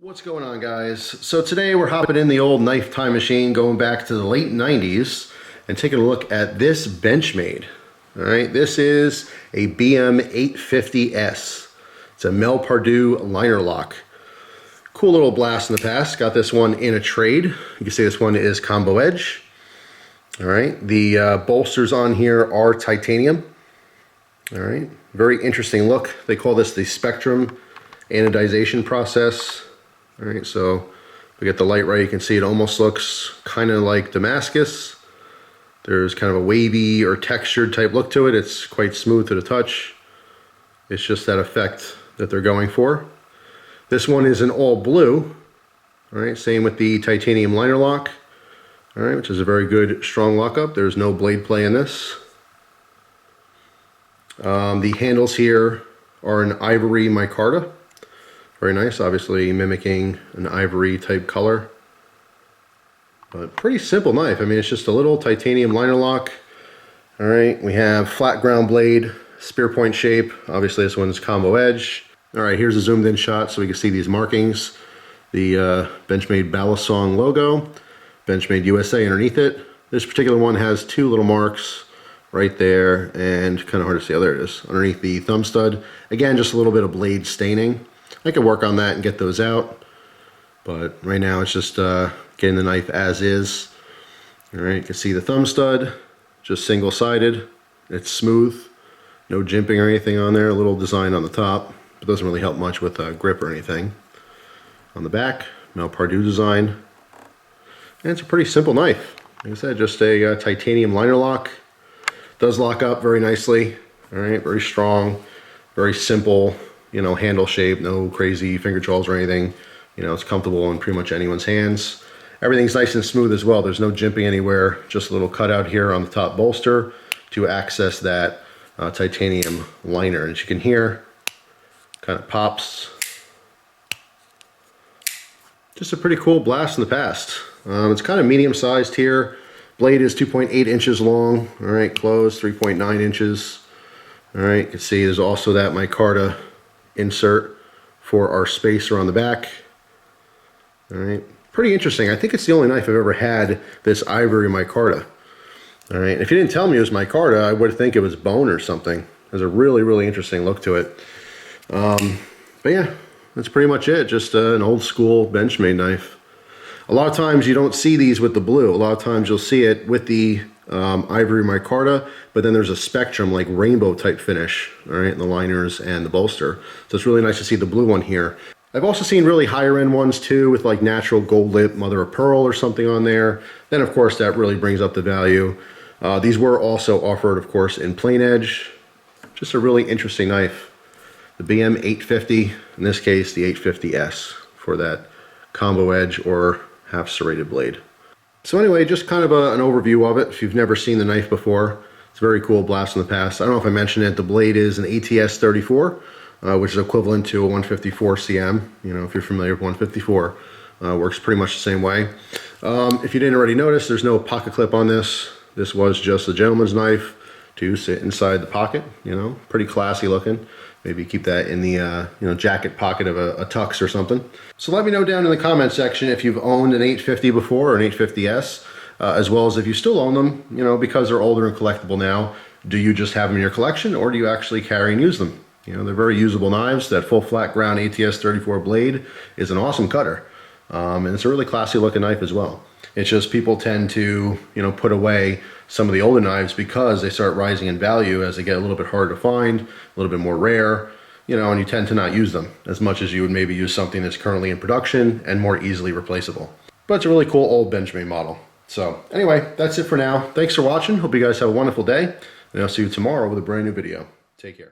What's going on, guys? So today we're hopping in the old knife time machine, going back to the late 90s and taking a look at this Benchmade. All right, this is a BM850S. It's a Mel Pardue liner lock. Cool little blast in the past. Got this one in a trade. You can see this one is combo edge. All right, the bolsters on here are titanium. All right, very interesting look. They call this the spectrum anodization process. All right, so if we get the light right, you can see it almost looks kind of like Damascus. There's kind of a wavy or textured type look to it. It's quite smooth to the touch. It's just that effect that they're going for. This one is in all blue. All right, same with the titanium liner lock. All right, which is a very good, strong lockup. There's no blade play in this. The handles here are an ivory micarta. Very nice, obviously mimicking an ivory type color. But pretty simple knife. I mean, it's just a little titanium liner lock. All right, we have flat ground blade, spear point shape. Obviously this one's combo edge. All right, here's a zoomed in shot so we can see these markings. The Benchmade Balisongs logo, Benchmade USA underneath it. This particular one has two little marks right there and kind of hard to see. Oh, there it is, underneath the thumb stud. Again, just a little bit of blade staining. I could work on that and get those out, but right now it's just getting the knife as is. All right, you can see the thumb stud, just single-sided. It's smooth, no jimping or anything on there. A little design on the top, but doesn't really help much with grip or anything. On the back, Mel Pardue design, and it's a pretty simple knife. Like I said, just a titanium liner lock. Does lock up very nicely. All right, very strong, very simple. You know, handle shape, no crazy finger trolls or anything. You know, it's comfortable in pretty much anyone's hands. Everything's nice and smooth as well. There's no jimping anywhere. Just a little cutout here on the top bolster to access that titanium liner. And as you can hear, kind of pops. Just a pretty cool blast in the past. It's kind of medium sized here. Blade is 2.8 inches long. All right, closed, 3.9 inches. All right, you can see there's also that micarta insert for our spacer on the back. All right, pretty interesting. I think it's the only knife I've ever had this ivory micarta. All right, if you didn't tell me it was micarta, I would think it was bone or something. There's a really, really interesting look to it. But yeah, that's pretty much it. Just an old school Benchmade knife. A lot of times you don't see these with the blue. A lot of times you'll see it with the ivory micarta, but then there's a spectrum like rainbow type finish, all right, in the liners and the bolster. So it's really nice to see the blue one here. I've also seen really higher end ones too with like natural gold lip, mother of pearl or something on there. Then of course that really brings up the value. These were also offered of course in plain edge. Just a really interesting knife. The BM850, in this case the 850S for that combo edge or half serrated blade. So anyway, just kind of an overview of it. If you've never seen the knife before, it's a very cool blast in the past. I don't know if I mentioned it, the blade is an ATS 34, which is equivalent to a 154 CM. You know, if you're familiar with 154, works pretty much the same way. If you didn't already notice, there's no pocket clip on this. This was just a gentleman's knife to sit inside the pocket, you know, pretty classy looking. Maybe keep that in the you know, jacket pocket of a tux or something. So let me know down in the comment section if you've owned an 850 before or an 850S, as well as if you still own them, you know, because they're older and collectible now. Do you just have them in your collection or do you actually carry and use them? You know, they're very usable knives. That full flat ground ATS 34 blade is an awesome cutter. And it's a really classy looking knife as well. It's just people tend to, you know, put away some of the older knives because they start rising in value as they get a little bit harder to find, a little bit more rare, you know, and you tend to not use them as much as you would maybe use something that's currently in production and more easily replaceable. But it's a really cool old Benchmade model. So anyway, that's it for now. Thanks for watching. Hope you guys have a wonderful day, and I'll see you tomorrow with a brand new video. Take care.